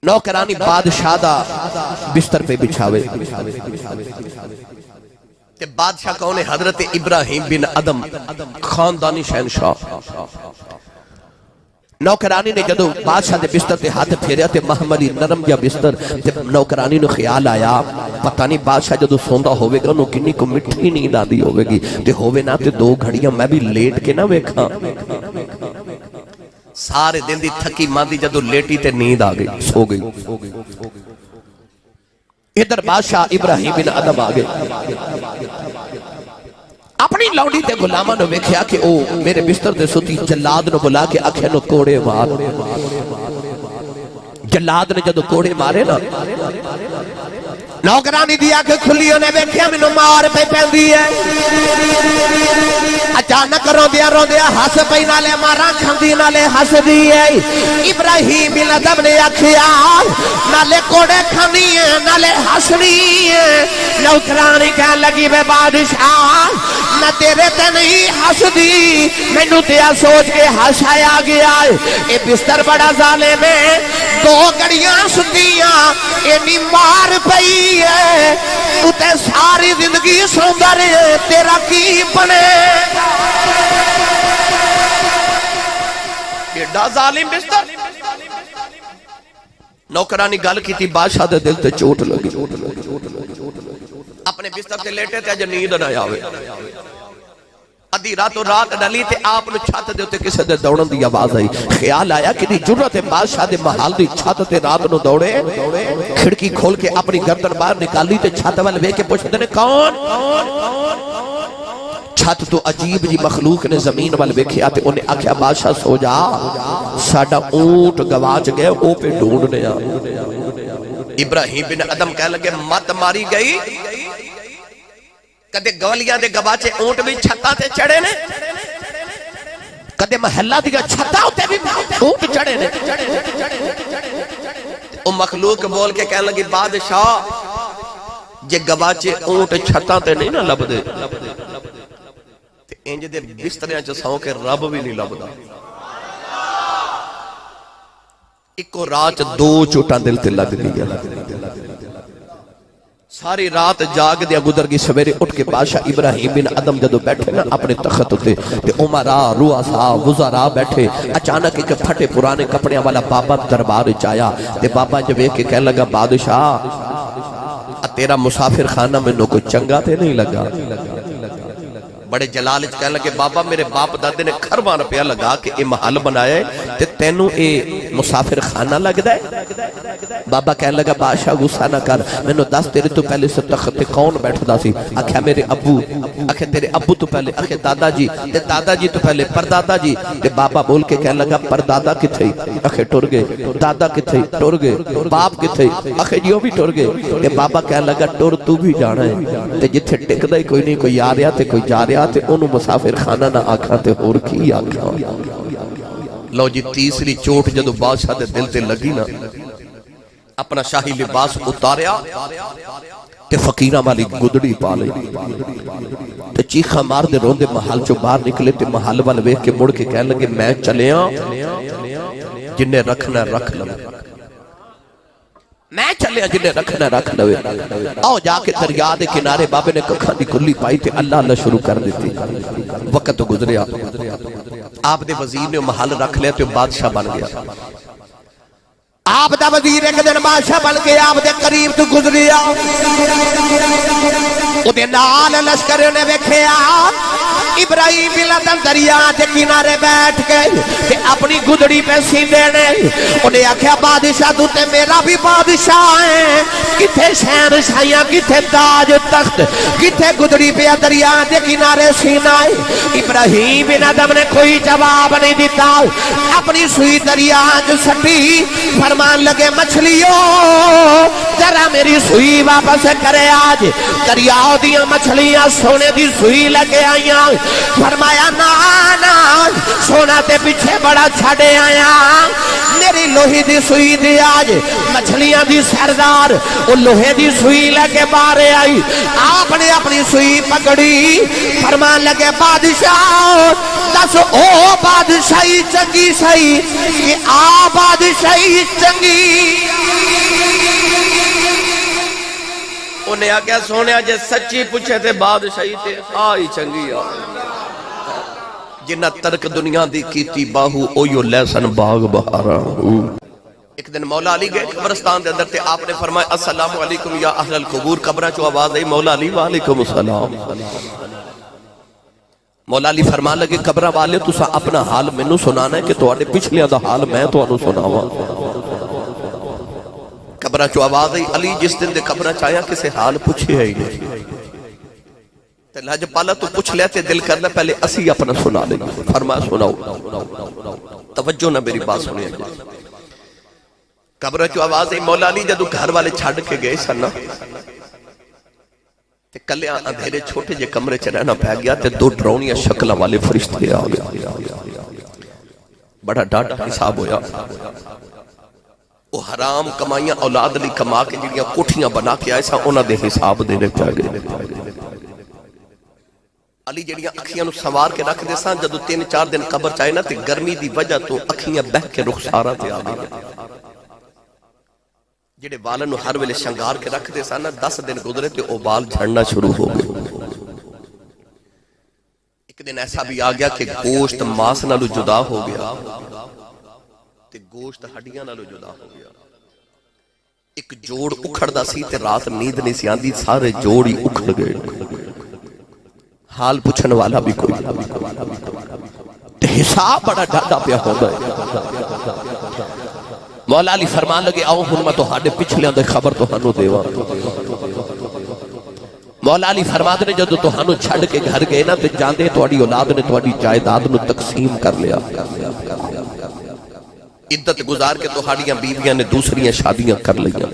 نوکرانی بادشاہ دا بستر پہ بچھاوے تے بادشاہ کون ہے؟ حضرت ابراہیم بن ادم خاندانی شہنشاہ۔ نوکرانی نے جدو بادشاہ دے بستر تے ہاتھ پھیریا تے محملی نرم جا بستر تے نوکرانی نے خیال آیا پتہ نہیں بادشاہ جدو سوندا ہوئے گا انہوں کنی کو مٹھی نیند آدھی ہوئے گی تے ہوئے نا تے 2 گھڑیاں میں بھی لیٹ کے نہ ویکھاں۔ سارے دن دی تھکی ماندی جدو لیٹی تے نیند آگئی سو گئی۔ ادھر بادشاہ ابراہیم بن ادم آگے اپنی لونڈی تے غلامہ نے ویکھیا کہ او میرے بستر تے ستی جلاد نے بلا کے آکھے نو کوڑے مار۔ جلاد نے جدو کوڑے مارے نا نوکرانی دیا کہ کھلیوں نے ویکھیا منو مار پہ پہندی ہے۔ اچانک رو دیا ہس پئی نالے مارا کھندی نالے ہس دی ہے۔ ابراہیم بن ادم نے آکھیا نالے کوڑے کھنی ہے نالے ہسنی ہے۔ نوکرانی کہنے لگی بے بادشاہ نہ تیرے تے نہیں ہس دی مینوں تیا سوچ کے ہس آیا گیا ہے۔ اے بستر بڑا ظالم ہے 2 گھڑیاں ستیاں اینی مار پئی ہے تو تے ساری زندگی سوندا رہے تیرا کی بنے گا؟ ایڈا ظالم بستر۔ نوکرانی گل کی تھی بادشاہ دے دل تے چوٹ لگی اپنے بستر تے لیٹے تے اج نیند نہ آوے۔ ادھی راتوں رات ڈلی تے آپ نے چھت دے ہوتے کسے دے دوڑن دی آواز آئی۔ خیال آیا کہ دی جرت بادشاہ دے محل دی چھت تے رات نو دوڑے کھڑکی کھول کے اپنی گردن باہر نکالی تے چھت وال وے کے پوچھتے نے کون؟ چھت تو عجیب جی مخلوق نے زمین وال ویکھیا تے انہیں آکھیا بادشاہ سو جا ساڈا اونٹ گواچ گئے او پہ ڈھونڈنے آ۔ ابراہیم بن ادم کہنے لگے مت ماری گئی کدے گولیاں دے گواچے اونٹ بھی چھتاں تے چڑھے نے کدے محلہ دیا چھتاں تے بھی اونٹ چڑھے نے۔ او مخلوق بول کے کہنے لگی بادشاہ جے گواچے اونٹ چھتاں تے نہیں نہ لب دے انج دے بستریاں چ سو کے رب بھی نہیں لبدا۔ اکو رات 2 چوٹاں دل تے لگ گئی ساری رات جاگ دیا گزر گئی۔ سویرے اٹھ کے بادشاہ ابراہیم بن ادم جدو بیٹھے نا اپنے تخت ہوتے تے عمرا رؤسا وزراء بیٹھے اچانک ایک پھٹے پرانے کپڑیاں والا بابا دربار وچ آیا تے بابا جب ویکھ کے کہنے لگا بادشاہ تیرا مسافر خانہ مینوں کوئی چنگا تے نہیں لگا۔ بڑے جلال کہنے لگے بابا میرے باپ دادے نے خرباں روپیہ لگا کے اے محل بنایا ہے تے تینوں اے مسافر خانہ لگدا ہے؟ بابا کہنے لگا بادشاہ غصہ نہ کر مینوں دس تیرے تو پہلے سے تخت تے کون بیٹھدا سی؟ آکھیا میرے ابو۔ آکھے تیرے ابو تو پہلے؟ آکھے دادا جی تے دادا جی تو پہلے پردادا جی تے بابا بول کے کہنے لگا پردادا کتھے؟ آکھے ٹر گئے۔ دادا کتھے؟ ٹر گئے۔ باپ کتھے؟ آکھے جی وہ بھی ٹر گئے۔ تے بابا کہنے لگا ٹر تو بھی جانا ہے تے جتھے ٹکدا ہی کوئی نہیں کوئی آ رہا تے کوئی جا رہا تے انہوں مسافر خانہ نہ آکھاں تے اور کی آکھاں۔ لو جی تیسری چوٹ جدو بادشاہ دے دل تے لگی نا اپنا شاہی لباس اتاریا تے فقیرہ والی گدڑی پا لئی تے چیخا مار دے روندے محل چو باہر نکلے تے محل وال ویکھ کے مڑ کے کہنے لگے میں چلیاں جنہیں رکھنا رکھ لو میں چلے جنہیں رکھنا رکھ لوے۔ آؤ جا کے دریا دے کنارے بابے نے ککھاں دی کلی پائی تے اللہ اللہ شروع کر دیتی۔ وقت تو گزریا آپ دے وزیر نے محل رکھ لیا تے بادشاہ بن گیا۔ آپ دا وزیر ایک دن بادشاہ بن گیا آپ دے قریب تو گزریا او دے نال لشکر نے ویکھیا ابراہیم بن ادم دریا دے کنارے بیٹھ کے تے اپنی گدڑی پہ سیندے نے۔ انہیں آکھیا بادشاہ تو تے میرا بھی بادشاہ ہے کتھے شہنشاہیاں کتھے تاج تخت کتھے گدڑی پہ دریا دے کنارے سینا ہے؟ ابراہیم بن ادم نے کوئی جواب نہیں دیتا اپنی سوئی دریا جو سٹی فرمان لگے مچھلیوں ذرا میری سوئی واپس کرے آج۔ دریاؤ دیا مچھلیاں سونے دی سوئی لگے آئیاں فرمایا نا سونا تے پیچھے بڑا چھڑے آیا میری لوہی دی سوئی دی آج مچھلیاں دی سردار وہ لوہے دی سوئی لگے بارے آئی۔ آپ نے اپنی سوئی پکڑی فرمان لگے بادشاہ دس او بادشاہی چنگی سہی کہ آ بادشاہی چنگی نے آگیا سونے جے سچی پوچھے تھے بادشاہی تے آئی چنگی آ جنہ ترک دنیا دی کیتی باہو اویو لیسن باغ بہارا ایک دن مولا علی گئے قبرستان دے اندر تے آپ نے فرمایا السلام علیکم یا اہل القبور قبرہ چو آواز آئی مولا علی وعلیکم السلام مولا علی فرما لگے قبرہ والے تسا اپنا حال منو سنانا ہے کہ تو آنے پچھلے دا حال میں تو انو سناوا قبرہ چو آواز آئی علی جس دن دے قبرہ چاہیا کسے حال پوچھے ہے ہی نہیں تے لج پالا تو پوچھ لیتے دل کرنا پہلے اسی اپنا سنا لیں فرمایا سناؤ توجہ نہ میری بات سنیں قبرہ چو آواز آئی مولا علی جدو گھر والے چھاڑ کے گئے سننا تے کلے اندھیرے چھوٹے جے کمرے چ رہنا پہ گیا تے دو ڈرونیاں شکلاں والے فرشتے آ گئے بڑا ڈاٹا حساب ہویا وہ حرام کمائیاں اولاد لی کما کے جڑیاں کوٹھیاں بنا کے آئے سا انہاں دے حساب دینے پہ گئے علی جڑیاں اکھیاں نو سوار کے رکھ دے سان جدو 3-4 دن قبر چاہے نا تے گرمی دی وجہ تو اکھیاں بہ کے رخسارہ تے آ گئے جڑے بالن نو ہر ویلے شنگار کے رکھ دے سانا 10 دن گزرے تے او بال جھڑنا شروع ہو گئے ایک دن ایسا بھی آ گیا کہ گوشت ماس نالو جدا ہو گیا تے گوشت ہڈیاں نالو جدا ہو گیا ایک جوڑ اکھڑ دا سی تے رات نیند نہیں سی آندی سارے جوڑ ہی اکھڑ گئے حال پوچھن والا بھی کوئی تے حساب بڑا ڈاڈا پیا ہو گئے مولا علی فرمان لگے آؤ ہن میں تو ہاڈے پچھلے اندر خبر تو ہنو دیوا مولا علی فرما دے جدو تو ہنو چھڑ کے گھر گئے نا تے جاندے تواڈی اولاد نے تواڈی جائیداد نو تقسیم کر لیا عدت گزار کے تہاڈیاں بیویاں نے دوسریاں شادیاں کر لیا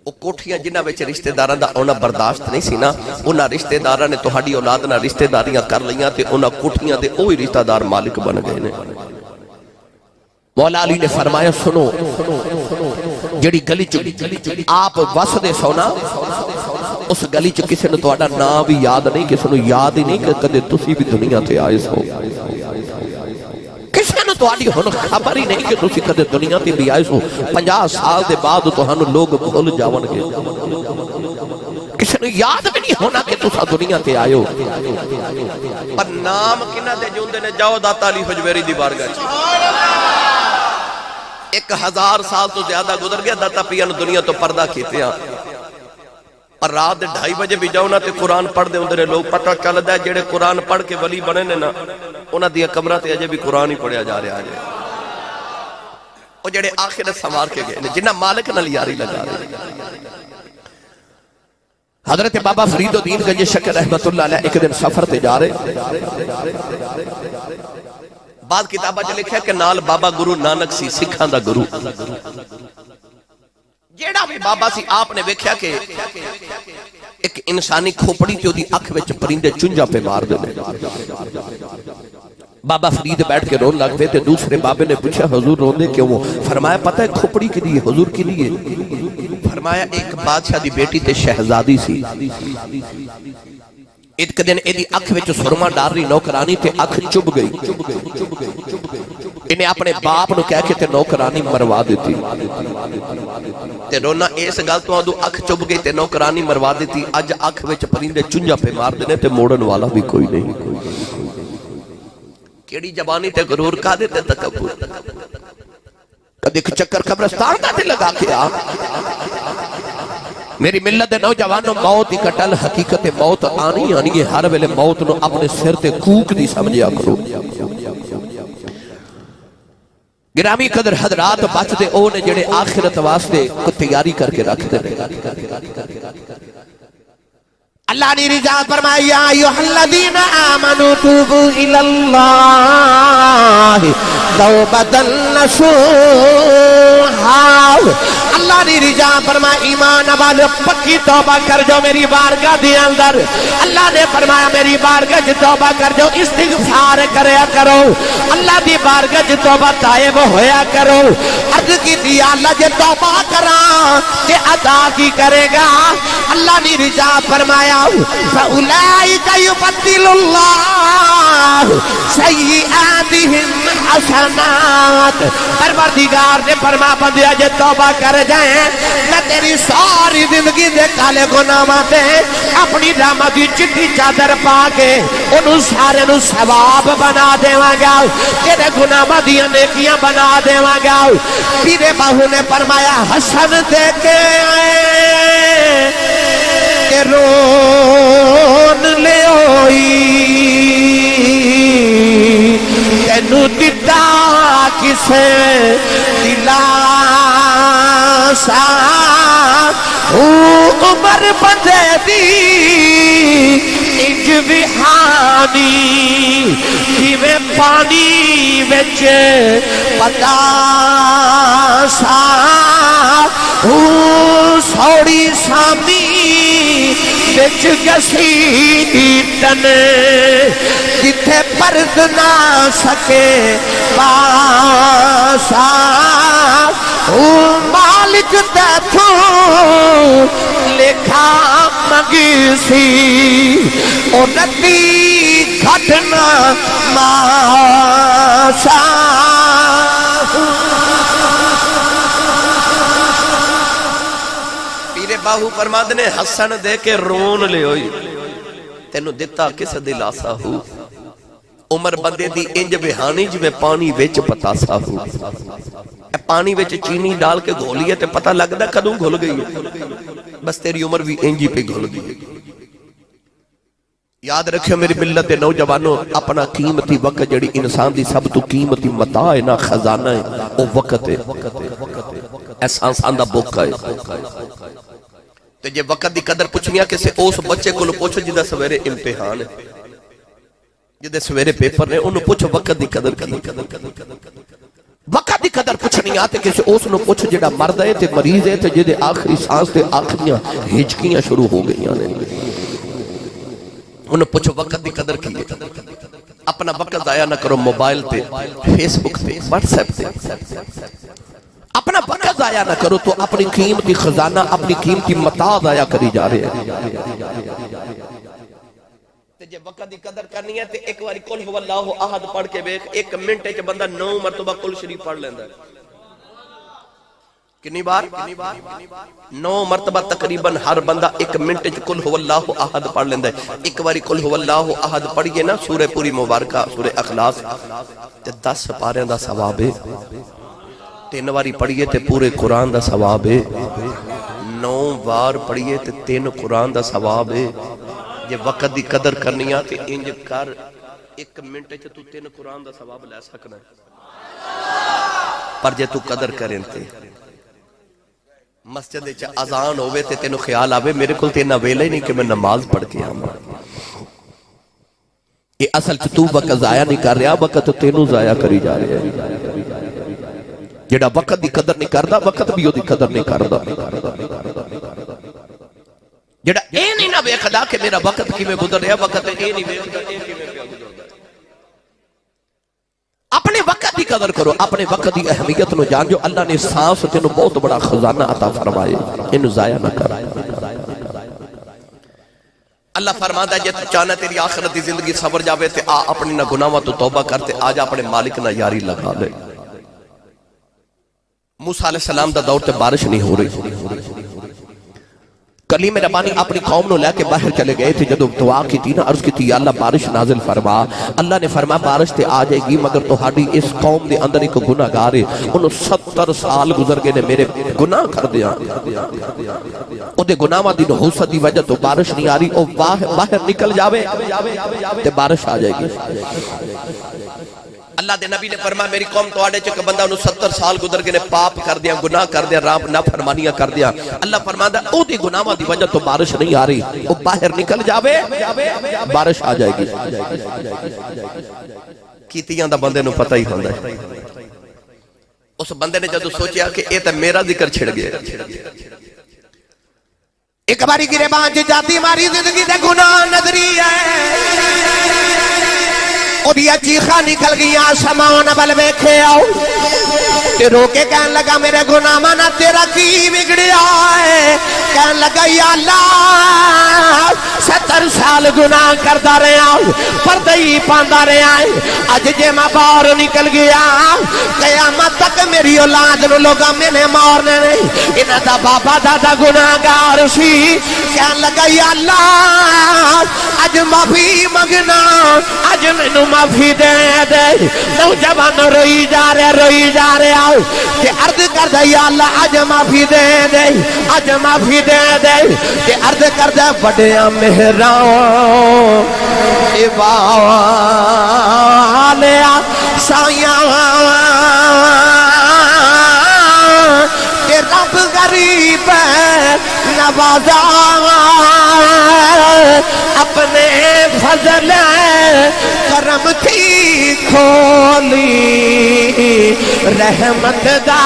او کوٹھیاں جنہ وچ رشتہ داراں دا اونا برداشت نہیں سی نا انہاں رشتہ داراں نے تہاڈی اولاد نال رشتہ داریاں کر لیاں تے انہاں کوٹھیاں دے اوہی رشتہ دار مالک بن گئے نے مولا علی نے فرمایا سنو جڑی گلی چ آپ وس دے سونا اس گلی چ کسی نے تہاڈا نام بھی یاد نہیں کسی نے یاد ہی نہیں کہ کدے تسی بھی دنیا تے آئے سو کسی نے تہاڈی ہن خبر ہی نہیں کہ تسی کدے دنیا تے بھی آئے سو 50 سال دے بعد تہانوں لوگ بھول جاون گے کسی نے یاد بھی نہیں ہونا کہ تسا دنیا تے آئے ہو پر نام کنہ دے جوندے نے جاؤ داتا علی حجویری دی بارگاہ چ 1000 سال تو زیادہ گزر گیا داتا پیا نے دنیا تو پردہ کیتے ہیں اور رات 2:30 بجے بھی جاؤ نا تے قرآن پڑھ دے اندر لوگ پتہ چلدا ہے جڑے قرآن پڑھ کے ولی بنے نے نا انہاں دی قبراں تے اجے بھی قرآن ہی پڑھیا جا رہا ہے او جڑے آخرت سنوار کے گئے نے جنہ مالک نال یاری لگا رہے حضرت بابا فرید الدین گنج شکر رحمت اللہ علیہ ایک دن سفر تے جا رہے بعد کتابہ جو لکھا ہے کہ نال بابا گرو نانک سی سکھان دا گرو جیڑا بھی بابا سی آپ نے ویکھیا کہ ایک انسانی کھوپڑی تھی دی اکھ وچ پرندے چنجا پہ مار دے بابا فرید بیٹھ کے رون لگ پہ تے دوسرے بابے نے پوچھا حضور روندے کیوں وہ فرمایا پتہ ہے کھوپڑی کے لیے حضور کے لیے فرمایا ایک بادشاہ دی بیٹی تے شہزادی سی ایک دن ایدی اکھ وچ سرما ڈال رہی نوکرانی تے اکھ چب گئی انہیں اپنے باپ نو کہہ کے تے نوکرانی مروا دیتی تے رونا اس گل تو آدھو اکھ چب گئی تے نوکرانی مروا دیتی اج اکھ وچ پرندے چنجا پہ مار دینے تے موڑن والا بھی کوئی نہیں کیڑی جبانی تے غرور کا دیتے تکبر کدی چکر قبرستان دا تے لگا کے آ میری ملت نوجوانوں موت ہی کٹل حقیقت موت آنی آنی ہے ہر ویلے موت نو اپنے سر تے کوک دی سمجھیا کرو گرامی قدر حضرات بچ دے او نے جڑے آخرت واسطے کو تیاری کر کے رکھ دے اللہ نے رضا فرمایا یا ایھا الذین آمنوا توبوا الی اللہ توبۃ نصوحا اللہ نے رضا فرمایا ایمان والو پکی توبہ کر جو میری بارگاہ دے اندر اللہ نے فرمایا میری بارگاہ جو توبہ کر جو استغفار کریا کرو اللہ دی بارگاہ جو توبہ تائب ہویا کرو عرض کی دی اللہ جو توبہ کراں تے عطا کی کرے گا اللہ نے رضا فرمایا فَأُولَئِكَ يُبَدِّلُ اللَّهُ سَيِّئَاتِهِمْ الحسنات پروردگار نے فرما بندیا جے توبہ کر جائیں میں تیری ساری زندگی دے کالے گناہاں تے اپنی رحمت دی چٹی چادر پا کے انہوں سارے نو ثواب بنا دیواں گا تیرے گناہاں دی نیکیاں بنا دیواں گا پیر باہو نے فرمایا حسن دے کے کہ رون لے ہوئی تینو دتا کسے دلاسا عمر بندے دی انج وحانی جویں پانی وچ پتاسا سوڑی سامی وچ گسیٹن جتھے پرد نہ سکے باسا مالک تیتھوں لکھا منگی سی او ندی گھٹنا ماسا باہو فرماد نے حسن دے کے رون لے ہوئی تینو دیتا کس دلاسا ہو عمر بندے دی انج بہانی جو پانی ویچ پتاسا ہو پانی ویچ چینی ڈال کے گھولی ہے تے پتہ لگتا کدوں گھل گئی ہے بس تیری عمر بھی انجی پہ گھل گئی ہے یاد رکھیں میری ملت نوجوانوں اپنا قیمتی وقت جڑی انسان دی سب تو قیمتی متاع ہے نا خزانہ ہے وہ وقت ہے احسان ساندہ بوکا ہے تو جے وقت دی قدر پوچھنیا کسے اس بچے کو پوچھو جدہ سویرے امتحان ہے جدہ سویرے پیپر ہے انہوں پوچھو وقت دی قدر کی وقت دی قدر پوچھنی آتے کسے اس نو پوچھو جدہ مرد ہے تے مریض ہے تے جدہ آخری سانس تے آخریاں ہجکیاں شروع ہو گئی انہوں پوچھو وقت دی قدر کی اپنا وقت ضائع نہ کرو موبائل تے فیس بک تے واٹس ایپ تے اپنا وقت ضائع نہ کرو تو اپنی قیمتی خزانہ اپنی قیمتی متاع ضائع کری جا رہے ہیں جے وقت دی قدر کرنی ہے تے ایک باری قل هو اللہ احد پڑھ کے بیک ایک منٹ ہے کہ بندہ 9 مرتبہ قل شریف پڑھ لیندہ ہے کنی بار 9 مرتبہ تقریباً ہر بندہ ایک منٹ ہے قل هو اللہ احد پڑھ لیندہ ہے ایک باری قل هو اللہ احد پڑھئے نا سورہ پوری مبارکہ سورہ اخلاص تے 10 پاریاں دا ثواب ہے 3 باری پڑھئے تے پورے قرآن دا ثواب ہے 9 بار پڑھئے تے 3 قرآن دا ثواب ہے یہ وقت دی قدر کرنی آتے انج کر ایک منٹ ہے تو 3 قرآن دا ثواب لے سکنا ہے پر جے تو قدر کریں تے مسجد چا اذان ہوئے تے تینو خیال آوے میرے کل تینا ویلہ ہی نہیں کہ میں نماز پڑھ کے آؤں یہ اصل تو وقت ضائع نہیں کر رہا وقت تو تینو ضائع کری جا رہے ہیں جڑا وقت دی قدر نہیں کردا وقت بھی وہ دی قدر نہیں کردا جڑا اے نہیں نہ ویکھدا کہ میرا وقت کیویں گزر رہا وقت اے نہیں ویکھدا اے کیویں پیا گزردا اپنے وقت دی قدر کرو اپنے وقت دی اہمیت نو جان جو اللہ نے سانس تینو بہت بڑا خزانہ عطا فرمائے انو ضائع نہ کر اللہ فرماتا ہے جے تو چاہنا تیری آخرت دی زندگی صبر جاوے تے آ اپنی نہ گناہوں تو توبہ کرتے آج اپنے مالک نہ یاری لگا لے موسیٰ علیہ السلام دا دور تے بارش نہیں ہو رہی کلیم ربانی اپنی قوم نو لے کے باہر چلے گئے تھے جدو دعا کی تھی نا عرض کی تھی یا اللہ بارش نازل فرما اللہ نے فرما بارش تے آ جائے گی مگر تہاڈی اس قوم دے اندر ایک گناہ گار ہے انہوں 70 سال گزر گئے نے میرے گناہ کر دیا او دے گناہاں دی نحوست دی وجہ تو بارش نہیں آ رہی او باہر نکل جاوے تے بارش آ جائے گی اللہ دے نبی نے فرمایا میری قوم تو آڑے چکے بندہ انہوں 70 سال گزر گئے نے پاپ کر دیا گناہ کر دیا رام نہ فرمانیاں کر دیا اللہ فرماتا ہے او دی گناہوں دی وجہ تو بارش نہیں آ رہی او باہر نکل جاوے بارش آ جائے گی کیتیاں دا بندے نو پتہ ہی ہوندہ ہے اس بندے نے جدو سوچیا کہ اے تے میرا ذکر چھڑ گیا ایک باری گرے بانچ جاتی ہماری زندگی دے گناہ نظری ہے اور یہ چیخا نکل گئی آسمان بل بیکھے آؤ تے روکے کہن لگا میرے گناہ مانا تیرا کی بگڑیا ہے کہن لگا یا اللہ 70 سال گناہ کرتا رہا پردہ ہی پاندا رہا ہے اج جے میں باہر نکل گیا قیامت تک میری اولاد نو لوگا میں نے مارنے نہیں انہاں دا بابا دادا گناہگار سی کہن لگا یا اللہ اج معافی منگنا اج مینوں معافی دے دے نوجوان روئی جا رہے کہ عرض کر دے یا اللہ اج معافی دے دے اج معافی دے دے کہ عرض کر دے بڑیاں مہراں والیا سایاں کہ رب غریب نوازا اپنے فضل کرم تھی کھولی رحمت دا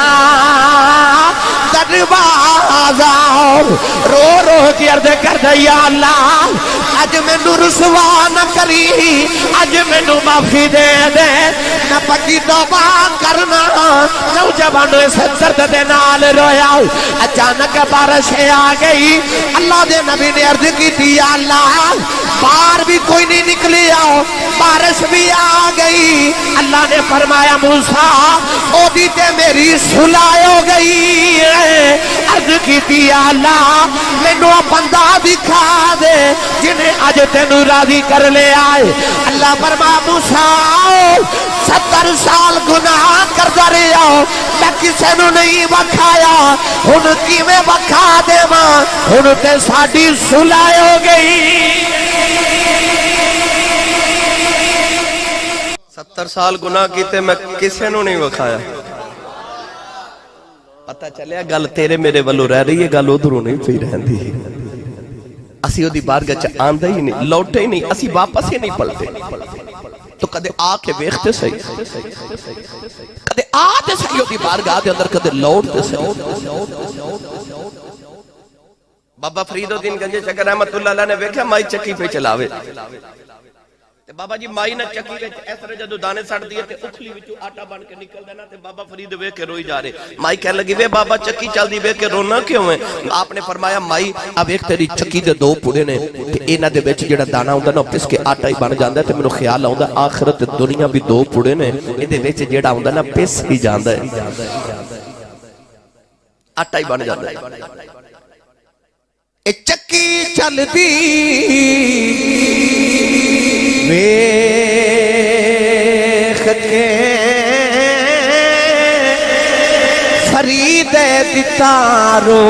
دروازہ رو رو کے عرض کر دے یا اللہ اج مینوں رسوا نہ کری اج مینوں معافی دے دے نہ پکی توبہ کرنا نوجوان اس درد دے نال رویا اچانک بارش آ گئی اللہ دے نبی نے عرض کی تھی یا اللہ باہر بھی کوئی نہیں نکلی آؤ بارش بھی آ گئی اللہ نے فرمایا موسیٰ او دی تے میری صلح ہو گئی عرض کی تھی یا اللہ مینوں بندہ دکھا دے جنہیں اج تینوں راضی کر لے آئے اللہ فرمایا موسیٰ 70 سال گناہ کرتا رہا میں کسے نو نہیں وکھایا ہن کیویں وکھا دیواں ہن تے ساڈی صلح ہو گئی 70 سال گناہ کیتے میں کسے نو نہیں وکھایا پتہ چلیا گل تیرے میرے والو رہ رہی ہے گل ادھروں نہیں پئی رہندی اسی او دی بارگاہ چ آندا ہی نہیں لوٹے ہی نہیں اسی واپس ہی نہیں پلتے تو کدے آ کے ویکھتے صحیح کدے آ تے صحیح او دی بارگاہ دے اندر کدے لوٹتے صحیح بابا فرید الدین گنج شکر رحمت اللہ علیہ نے ویکھیا مائی چکی پہ چلاوے تے بابا جی مائی نہ چکی وچ اس طرح جدوں دانے سٹ دیے تے اکھلی وچوں آٹا بن کے نکل دینا تے بابا فرید ویکھ کے روئی جا رہے مائی کہنے لگی وے بابا چکی چلدی ویکھ کے رونا کیوں ہے آپ نے فرمایا مائی اب ایک تیری چکی دے دو پڑے نے کہ انہاں دے وچ جڑا دانا ہوندا نا پس کے آٹا ہی بن جاندا ہے تے مینوں خیال آوندا آخرت دنیا بھی دو پڑے نے ایدے وچ جڑا ہوندا نا پس ہی جاندا ہے آٹا ہی بن جاندا ہے اے چکی چلدی ویکھ کے فرید دتا رو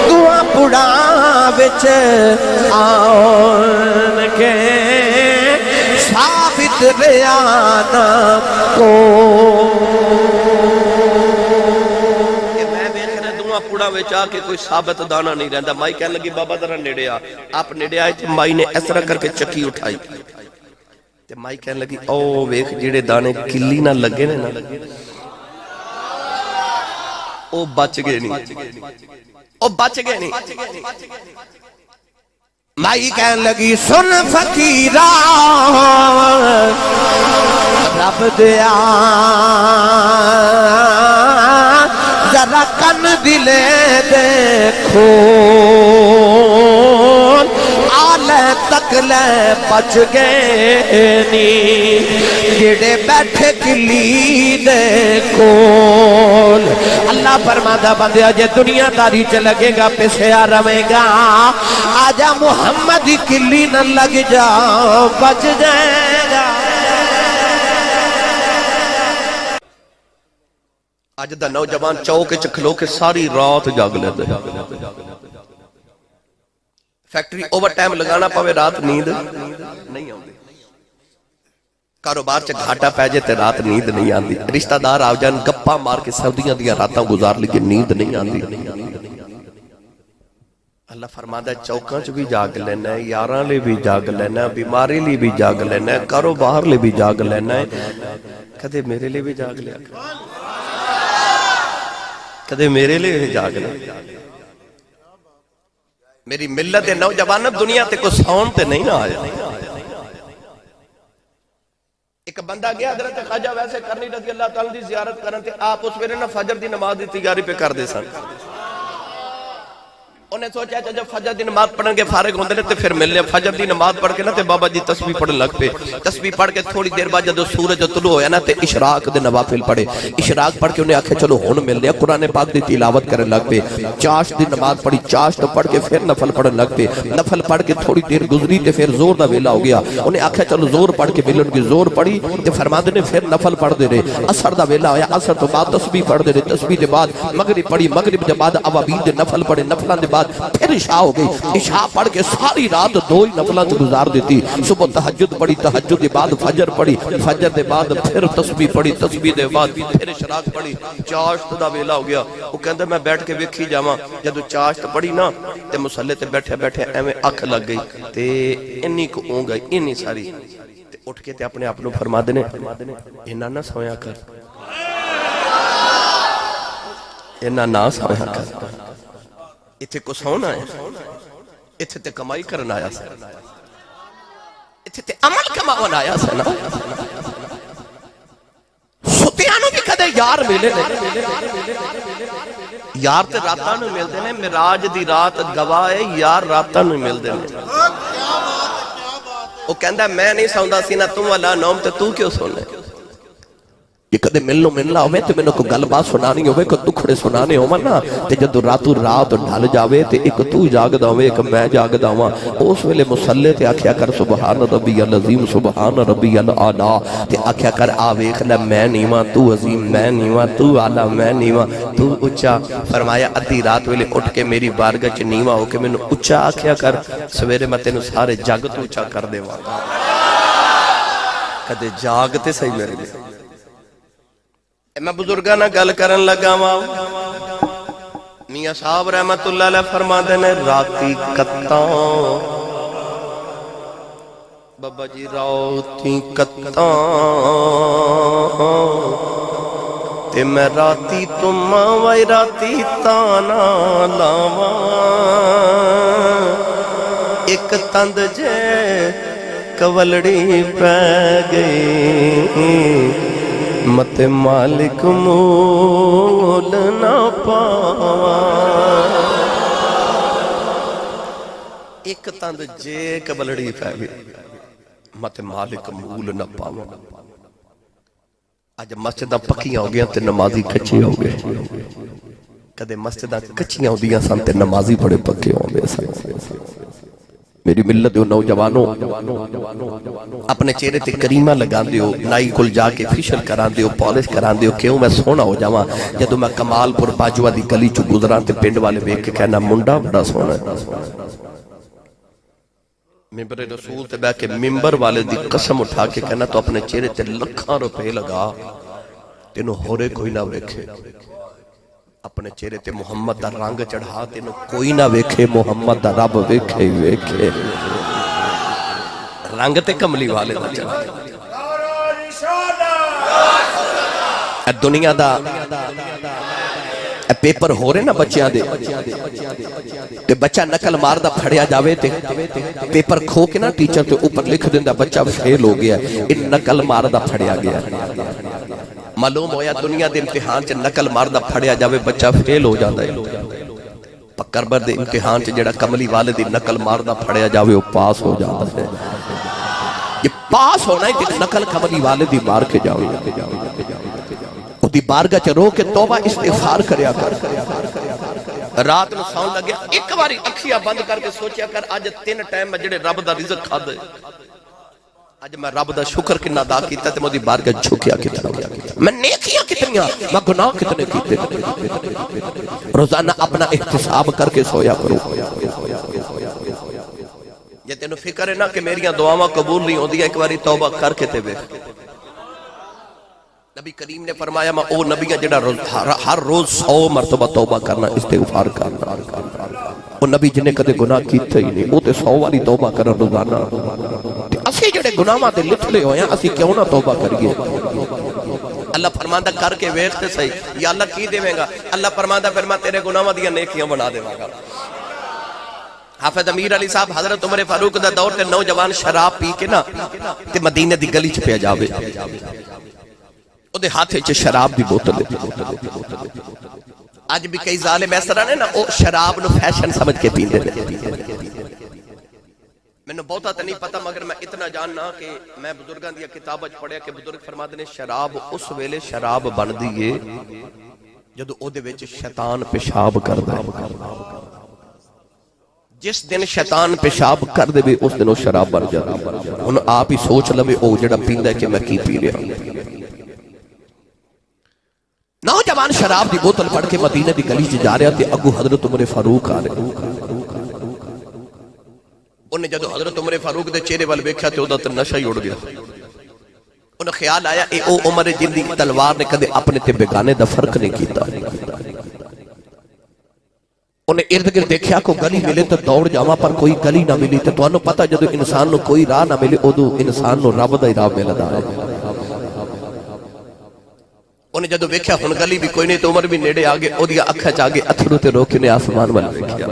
دعا پڑا وچ آن کے ثابت ریانا کو پڑا ویچا کہ کوئی ثابت دانا نہیں رہندا مائی کہنے لگی بابا ذرا نیڑے آ آپ نیڑے آئے تھے مائی نے اس طرح کر کے چکی اٹھائی تے مائی کہنے لگی او ویکھ جڑے دانے کلی نہ لگے نے نا او بچ گئے نہیں مائی کہنے لگی سن فقیرہ رب دیا ذرا کن دلے دیکھو آلے تک لے بچ گئے نی جڑے بیٹھے کلی دیکھو اللہ فرماتا بندیا جے دنیا داری چ لگے گا پیسیا روے گا آجا محمد کلی نہ لگ جا بچ جائے گا اج دا نوجوان چوک وچ کھلو کے ساری رات جاگ لیتے فیکٹری اوور ٹائم لگانا پاوے رات نیند نہیں آندی کاروبار چ گھاٹا پے جے تے رات نیند نہیں آندی رشتہ دار آ جان گپا مار کے سردیاں دیاں راتاں گزار لی کے نیند نہیں آندی اللہ فرماتا ہے چوکاں چ بھی جاگ لینا ہے یاراں لے بھی جاگ لینا ہے بیماری لے بھی جاگ لینا ہے کاروبار لے بھی جاگ لینا ہے کدے میرے لے بھی جاگ لیا کدے میرے لئے جاگ لے میری ملت نوجوان دنیا تے کو سون تے نہیں نہ آیا ایک بندہ گیا حضرت خواجہ ویسے کرنی رضی اللہ تعالیٰ دی زیارت کرن تے آپ اس ویلے نہ فجر دی نماز دی تیاری پہ کر دے سن انہیں سوچا جب فجر دی نماز پڑھن کے فارغ ہوندے نے تے پھر مل لیا فجر دی نماز پڑھ کے نا تے بابا جی تسبیح پڑھن لگ پے تسبیح پڑھ کے تھوڑی دیر بعد جب سورج طلوع ہویا نا تے اشراق دے نوافل پڑھے اشراق پڑھ کے انہیں آکھے چلو ہن مل لیا قرآن پاک دی تلاوت کرن لگ پے چاشت دی نماز پڑھی چاشت پڑھ کے پھر نفل پڑھن لگ پے نفل پڑھ کے تھوڑی دیر گزری تے پھر زور دا ویلا ہو گیا انہیں آکھے چلو زور پڑھ کے ملن کی زور پڑھی تے فرماندے نے پھر نفل پڑھ دے رہے عصر دا ویلا ہویا عصر تو بعد تسبیح پڑھ دے رہے تسبیح دے بعد مغرب پڑھی مغرب دے بعد اوابین دے نفل پڑھے نفلان دے بعد پھر عشاء ہو گئی عشاء پڑھ کے ساری رات دو ہی نفلان سے گزار دیتی صبح تہجد پڑھی تہجد دے بعد فجر پڑھی فجر دے بعد پھر تسبیح پڑھی تسبیح دے بعد پھر اشراق پڑھی چاشت دا ویلا ہو گیا وہ کہندے میں بیٹھ کے ویکھی جاواں جدو چاشت پڑھی نا تے مصلی تے بیٹھے بیٹھے ایویں اکھ لگ گئی تے انی کو اونگ گئی انی ساری تے اٹھ کے تے اپنے آپ نو فرما دینے انہاں نہ سویا کر انہاں نہ سویا کر اتھے کو سونا ہے اتھے تے کمائی کرنا آیا سا اتھے تے عمل کماؤن آیا سا نا ستیانوں بھی کدے یار ملے نے یار تے راتاں نو مل دینے مراج دی رات گواہ ہے یار راتاں نو مل دینے وہ کہندہ میں نہیں سوندا سی نا تم والا نوم تے تو کیوں سونے یہ کدے ملنا ہوئے تے میں نے کو گل بات سنانی ہوئے کو دکھڑے سنانے ہوئے نا تے جدو راتو رات ڈھال جاوے تے ایک تو جاگ دا ہوئے ایک میں جاگ دا ہوا اس ویلے مسلح تے آکھیا کر سبحان ربی العظیم سبحان ربی العالی تے آکھیا کر آویخ لے میں نیواں تو عظیم میں نیواں تو عالی میں نیواں تو اچھا فرمایا ادھی رات ویلے اٹھ کے میری بارگاہ چ نیواں ہو کے میں نے اچھا آکھیا کر سویرے میں تینوں سارے جاگ تو اچھا کر دے وہاں کدے جاگتے صحیح میرے لئے میں بزرگانہ گل کرن لگا ماں میاں صاحب رحمت اللہ علیہ فرما دینے راتی کتاں بابا جی راتی کتاں تے میں راتی تم وائی راتی تانا لاواں ایک تند جے کولڑی پہ گئی مت مالک مول نہ پاواں ایک تند جے کبلڑی پہ گئی مت مالک مول نہ پاواں آج مسجدہ پکیاں ہو گیا تے نمازی کچھی ہو گئے کدے مسجدہ کچھیاں ہو دیا سن تے نمازی بڑے پکے ہو گئے سن میری ملت دیو نوجوانوں اپنے چہرے تے کریمہ لگا دیو نائی کل جا کے فیشل کران دیو پالش کران دیو کیوں میں سونا ہو جاواں جدو میں کمال پور باجوہ دی گلی چو گزران تے پنڈ والے بیک کے کہنا منڈا بڑا سونا ہے ممبر رسول تے بیک کے ممبر والے دی قسم اٹھا کے کہنا تو اپنے چہرے تے لکھاں روپے لگا تینو ہورے کوئی نہ ویکھے اپنے چہرے تے محمد دا رنگ چڑھا تینو کوئی نہ ویکھے محمد دا رب ویکھے ویکھے رنگ تے کملی والے دا چڑھا دنیا دا پیپر ہو رہے نا بچیاں دے تے بچہ نکل مار دا پھڑیا جاوے تے پیپر کھو کے نا ٹیچر تے اوپر لکھ دیندہ بچہ فیل ہو گیا ان نکل مار دا پھڑیا گیا معلوم ہویا دنیا دے امتحان چے نکل مار دا پھڑیا جاوے بچہ فیل ہو جاندہ ہے پکر بر دے امتحان چے جڑا کملی والے دی نکل مار دا پھڑیا جاوے وہ پاس ہو جاندہ ہے یہ پاس ہونا ہے کہ نکل کملی والے دی مار کے جاوے دی بارگاہ چ رو کے توبہ استغفار کریا کر رات نو ساؤں لگیا ایک باری اکھیاں بند کر کے سوچیا کر آج 3 ٹائم میں جڑے رب دا رزق کھا دے آج میں رب دا شکر کنا ادا کیتا تے مودی بارگاہ جھکیا کتنا میں نیکیاں کتنیاں میں گناہ کتنے کیتے روزانہ اپنا احتساب کر کے سویا کرو یہ تینوں فکر ہے نا کہ میریاں دعاواں قبول نہیں ہوندی ایک باری توبہ کر کے تے ویکھ نبی کریم نے فرمایا میں او نبی جڑا ہر روز 100 مرتبہ توبہ کرنا استغفار کرنا وہ نبی جنہیں کدے گناہ کیتا ہی نہیں وہ تے 100 والی توبہ کرنا روزانہ اسی جڑے گناہاں دے لٹھلے ہوئے ہیں اسی کیوں نہ توبہ کریے اللہ فرماندہ کر کے ویکھتے صحیح یا اللہ کی دے گا اللہ فرماندہ پھر میں تیرے گناہاں دیاں نیکیاں بنا دے گا حافظ امیر علی صاحب حضرت عمر فاروق دا دور تے نوجوان شراب پی کے نا تے مدینے دی گلی چ پیا جاوے او دے ہاتھے چ شراب دی بوتل اج بھی کئی ظالم اس طرح نے نا وہ شراب نو فیشن سمجھ کے پیندے نے. مینوں بہتا تے نہیں پتا مگر میں اتنا جاننا کہ میں بزرگاں دی کتاباں وچ پڑھیا کہ بزرگ فرماتے نے شراب اس ویلے شراب بندی ہے جدوں او دے وچ شیطان پیشاب کردا ہے. جس دن شیطان پیشاب کر دے بھی اس دن وہ شراب بن جاتی ہے. ہن آپ ہی سوچ لوے او جڑا پیندا ہے کہ میں کی پی رہا ہوں. نوجوان شراب دی بوتل پڑھ کے مدینہ دی گلی چ جا رہا تے اگو حضرت عمر فاروق آ رہے. انہیں جدو حضرت عمر فاروق دے چہرے وال ویکھیا تے اودا تے نشہ ہی اڑ گیا. انہیں خیال آیا اے او عمر جن دی تلوار نے کدے اپنے تے بیگانے دا فرق نہیں کیتا. انہیں ارد گرد دیکھیا کو گلی ملے تو دوڑ جاواں پر کوئی گلی نہ ملی. تے تانوں پتہ جدو انسان نو کوئی راہ نہ ملے اودو انسان نو رب دا ہی راہ ملدا ہے. انہیں جدو ویکھیا ہن گلی بھی کوئی نہیں تو عمر بھی نیڑے آ گئے. اودیاں اکھاں چ آ گئے اتھرو تے رو کے نے آسمان وال ویکھیا.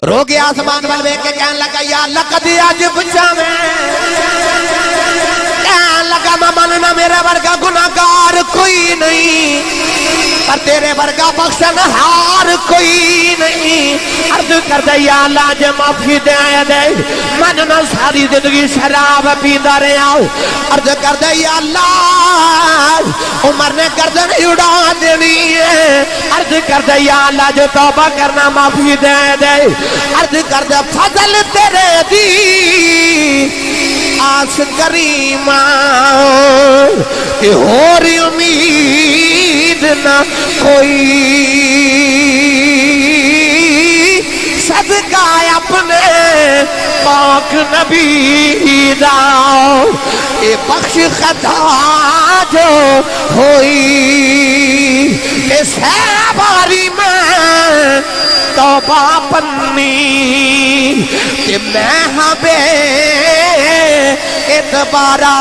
رو گیا آسمان وال ویکھ کے کہن لگا یا اللہ کدی اج بچاویں. کہن لگا میں مننا میرے ورگا گناہگار کوئی نہیں پر تیرے ورگا بخشن ہار کوئی نہیں. عرض کر دے یا اللہ جے معافی دے دے من نہ ساری زندگی شراب پیندا رہیا. عرض کر دے یا اللہ عمر نے گردن اڑا دینی ہے. عرض کر دے یا اللہ جو توبہ کرنا معافی دے دے. عرض کر دے فضل تیرے دی آس کریمہ کہ اور امید نہ کوئی. صدقہ اپنے پاک نبی دا اے بخش خطا جو ہوئی. اے سہباری میں توبہ پنی کہ میں ہاں بے اعتبارا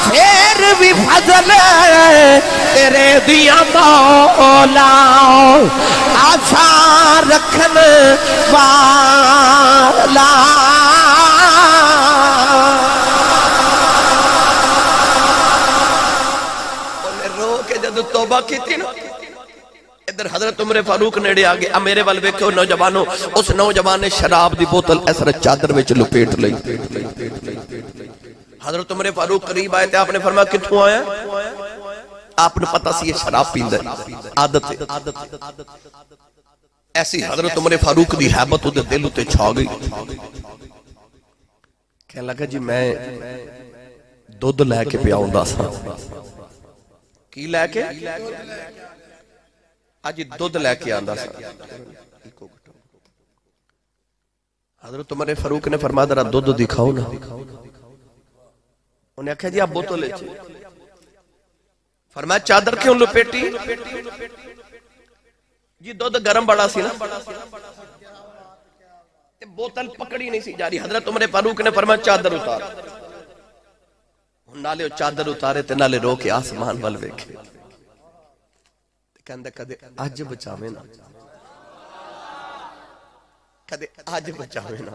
پھر بھی فضل تیرے دیا مولا آسان رکھن والا. انہیں رو کے جدو توبہ کی تھی نا ادھر حضرت عمر فاروق نیڑے آگے اب میرے وال ویکھو نوجوانوں. اس نوجوان نے شراب دی بوتل اس طرح چادر وچ لپیٹ لئی. حضرت عمر فاروق قریب آئے تھے. آپ نے فرمایا کتھوں آیا؟ آپ نے پتہ سی یہ شراب پیندا ہے عادت ہے. ایسی حضرت عمر فاروق دی ہیبت ادھر دل اتے چھا گئی. کہنے لگا جی میں دودھ لے کے پیاؤندا سا. کی لے کے؟ آج دودھ لے کے آندا سا. حضرت عمر فاروق نے فرمایا ذرا دودھ دکھاؤ نا. انہیں کہا جی آپ بوتل لے. فرمایا چادر کیوں لپیٹی؟ جی دودھ گرم بڑا سی نا بوتل پکڑی نہیں سی جا رہی. حضرت عمر فاروق نے فرمایا چادر اتار. نالے چادر اتارے تے نالے رو کے آسمان وال ویکھے. کہندے کدے اج بچاویں نا کدے اج بچاویں نا.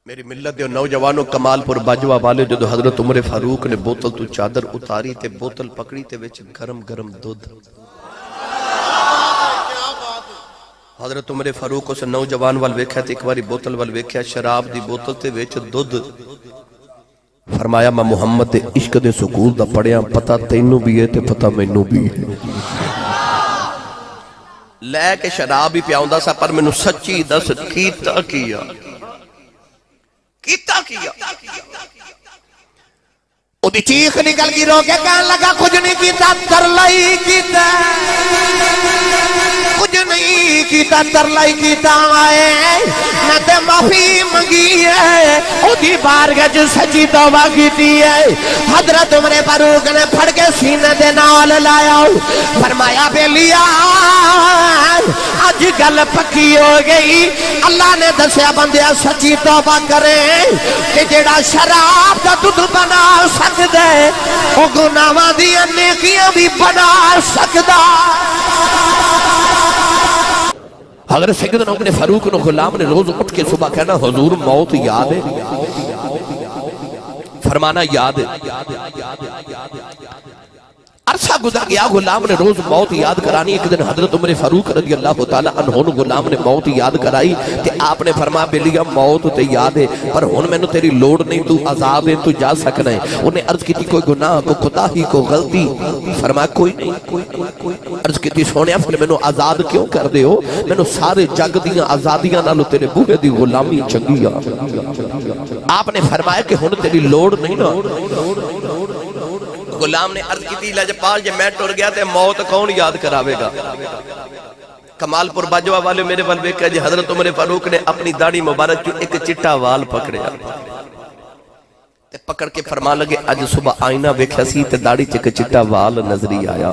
میری ملت دے نوجوانوں کمال پور باجوہ والے جدو حضرت عمر فاروق نے بوتل تو چادر اتاری تے بوتل پکڑی تے وچ گرم گرم دودھ. حضرت عمر فاروق اس نوجوان وال ویکھیا تے ایک باری بوتل وال ویکھیا شراب دی بوتل تے وچ دودھ. فرمایا میں محمد تے عشق دے سکول دا پڑھیا پتہ تینوں بھی ہے تے پتہ مینوں بھی ہے. لے کے شراب ہی پیاوندا سا پر مینوں سچی دس کیتا کیا او دی چیخ نکل گئی. رو کے کہنے لگا کچھ نہیں کیتا ترلائی کیتا کچھ نہیں کیتا ترلائی کیتا آئے میں تے معافی منگی ہے. او دی بارگاہ جو سچی توبہ کیتی ہے. حضرت عمر فاروق نے پھڑ کے سینے دے نال لایا. فرمایا بیلیا اج گل پکی ہو گئی. اللہ نے دسیا بندیا سچی توبہ کرے کہ جیڑا شراب دا دودھ بنا سکدا ہے او گناہاں دی نیکیاں بھی بنا سکدا. حضرت سیدنا عمر فاروق نے غلام نے روز اٹھ کے صبح کہنا حضور موت یاد ہے؟ فرمانا یاد ہے عرصہ گزر گیا غلام نے روز موت یاد کرانی. ایک دن حضرت عمر فاروق رضی اللہ تعالی عنہ غلام نے موت یاد کرائی تے آپ نے فرمایا بیلیا موت تے یاد ہے پر ہن مینوں تیری لوڑ نہیں, تو آزاد ہے, تو جا سکنا ہے. انہیں عرض کی کوئی گناہ کو کوتاہی کو غلطی؟ فرمایا کوئی نہیں. عرض کی سونیا پھر مینوں آزاد کیوں کر دے ہو؟ مینوں سارے جگ دیاں آزادیاں نالوں تیرے بوہے دی غلامی چنگی آ. آپ نے فرمایا کہ ہن تیری لوڑ نہیں نا. غلام نے عرض کی لجپال جے میں ٹر گیا تے موت کون یاد کراوے گا؟ کمال پور باجوہ والے میرے ول ویکھیا جی حضرت عمر فاروق نے اپنی داڑھی مبارک چوں ایک چٹا وال پکڑیا تے پکڑ کے فرمان لگے اج صبح آئینہ ویکھیا سی تے داڑھی چ ایک چٹا وال نظری آیا.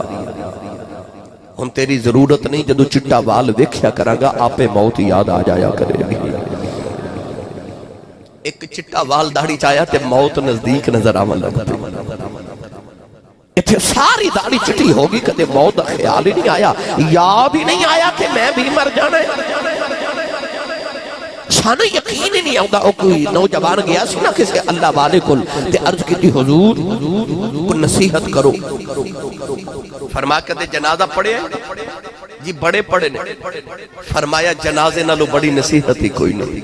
ہن تیری ضرورت نہیں, جدوں چٹا وال ویکھیا کراں گا آپے موت یاد آ جایا کرے گی. ایک چٹا وال داڑھی چایا تے موت نزدیک نظر آون لگ پئی. اتھے ساری داڑھی چٹی ہوگی کدے موت دا خیال ہی نہیں آیا, یاد ہی نہیں آیا کہ میں بھی مر جانا ہے. سانو یقین ہی نہیں آؤں گا. کوئی نوجوان گیا سی نا کسی اللہ والے کل تے عرض کی تھی حضور کو نصیحت کرو. فرما کہتے جنازہ پڑھے جی بڑے پڑھے نے. فرمایا جنازے نالو بڑی نصیحت ہی کوئی نہیں.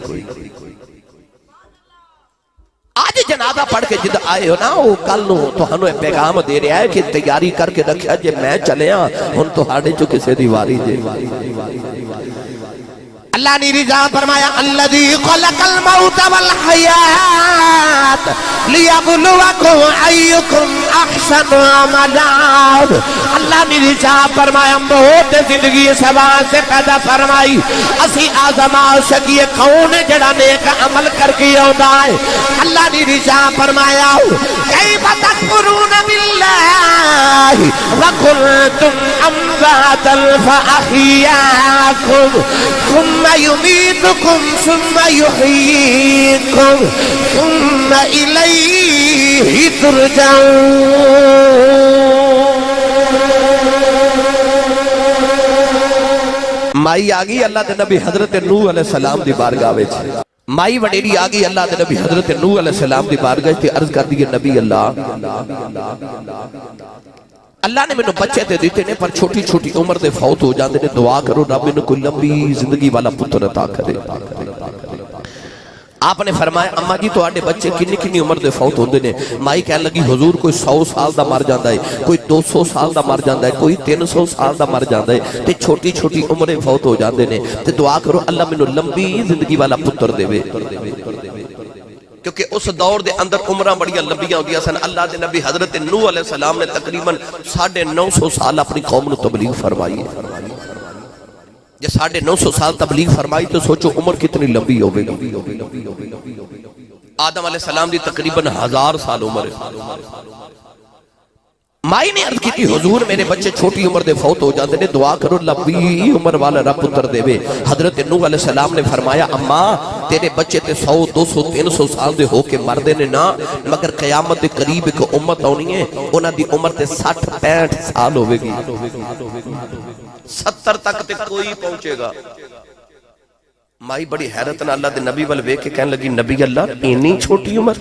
آج جنازہ پڑھ کے جد آئے ہو نا وہ کل نو تو ہنو پیغام دے رہا ہے کہ تیاری کر کے رکھیا جے میں چلے ہاں ہن تو ہاڑے جو کسے دیواری دے. اللہ نے رضا فرمایا الذی خلق الموت والحیات لیبلوکم ایکم احسن عملا. اللہ نے رضا فرمایا موت زندگی سوا سے پیدا فرمائی اسی آزما شکی کون جڑا نیک عمل کر کے آندا ہے. اللہ نے رضا فرمایا کیف تکفرون باللہ وکنتم امواتا فاحیاکم ثم يميتكم ثم يحييكم ثم إليه ترجعون. مائی آگئی اللہ دے نبی حضرت نوح علیہ السلام دی بارگاہ وچ. مائی وڈیری آگئی اللہ دے نبی حضرت نوح علیہ السلام دی بارگاہ تے عرض کر دی نبی اللہ نے میں نے بچے تے دیتے نے پر چھوٹی چھوٹی عمر دے فوت ہو جاندے نے. دعا کرو رب میں نے کوئی لمبی زندگی والا پتر عطا کرے. آپ نے فرمایا اماں جی تو آڑے بچے کنی کنی عمر دے فوت ہوندے نے. مائی کہنے لگی حضور کوئی 100 سال دا مر جاندہ ہے, کوئی 200 سال دا مر جاندہ ہے, کوئی 300 سال دا مر جاندہ ہے تے چھوٹی چھوٹی عمریں فوت ہو جاندے نے. تے دعا کرو اللہ میں نے لمبی زندگی والا پتر دے وے. کیونکہ اس دور دے اندر عمرہ بڑیاں لمبیاں ہوندیاں سن. اللہ دے نبی حضرت نوح علیہ السلام نے تقریباً 950 سال اپنی قوم نے تبلیغ فرمائی ہے. جب 950 سال تبلیغ فرمائی تو سوچو عمر کتنی لمبی ہوگی. آدم علیہ السلام دی تقریباً 1000 سال عمر ہے. مائی نے عرض کی تھی حضور میرے بچے چھوٹی عمر دے فوت ہو جاندے نے, دعا کرو لمبی عمر والا رب پتر دے وے. حضرت نوح علیہ السلام نے فرمایا اماں تیرے بچے تے 100 200 300 سال دے ہو کے مردے نے نا, مگر قیامت دے قریب ایک امت ہونی ہے انہاں دی عمر تے 60 65 سال ہوے گی. 70 تک تے کوئی پہنچے گا. مائی بڑی حیرت نہ اللہ دے نبی ول ویکھ کے کہنے لگی نبی اللہ اتنی چھوٹی عمر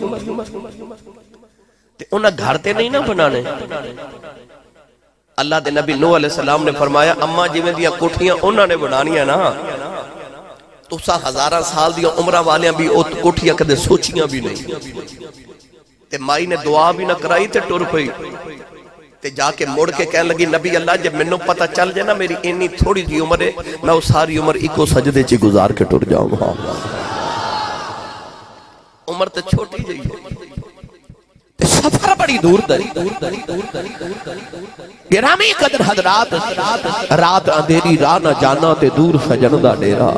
تے انہاں گھر تے نہیں نہ بنانے. اللہ دے نبی نوح علیہ السلام نے فرمایا اماں جویں دیاں کوٹھیاں انہاں نے بنانیاں نا, تساں 1000 سال دیاں عمراں والیاں بھی او کوٹھیاں کدے سوچیاں بھی نہیں. تے مائی نے دعا بھی نہ کرائی تے ٹر پئی تے جا کے مڑ کے کہنے لگی نبی اللہ جب مینوں پتہ چل جائے نا میری اتنی تھوڑی جی عمر ہے میں وہ ساری عمر ایکو سجدے چ گزار کے ٹر جاؤں گا. عمر تے چھوٹی جئی ہے, سفر بڑی دور دری. گرامی قدر حضرات رات اندھیری راہ نہ جانا تے دور سجن دا ڈیرا.